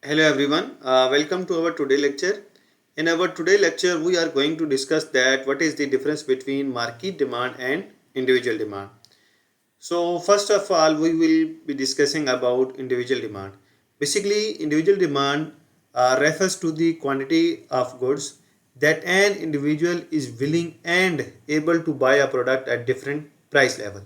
Hello everyone, welcome to our today lecture. In our today lecture, we are going to discuss that what is the difference between market demand and individual demand. So first of all, we will be discussing about individual demand. Basically, individual demand refers to the quantity of goods that an individual is willing and able to buy a product at different price level.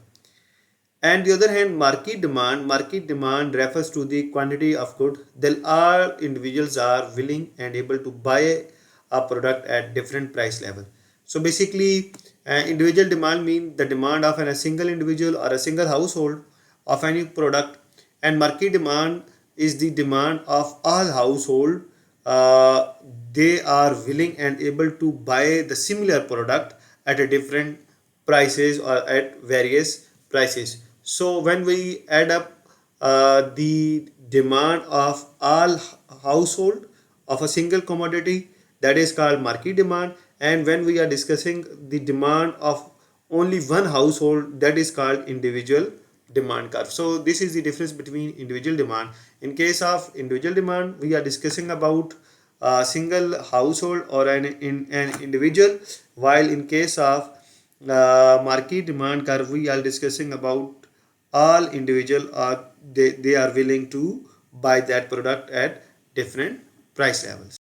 And the other hand, market demand refers to the quantity of good that all individuals are willing and able to buy a product at different price level. So basically, individual demand means the demand of a single individual or a single household of any product, and market demand is the demand of all household. They are willing and able to buy the similar product at a different prices or at various prices. So when we add up the demand of all household of a single commodity, that is called market demand, and when we are discussing the demand of only one household, that is called individual demand curve. So this is the difference between individual demand. In case of individual demand, we are discussing about a single household or an individual, while in case of market demand curve, we are discussing about all individual are they are willing to buy that product at different price levels.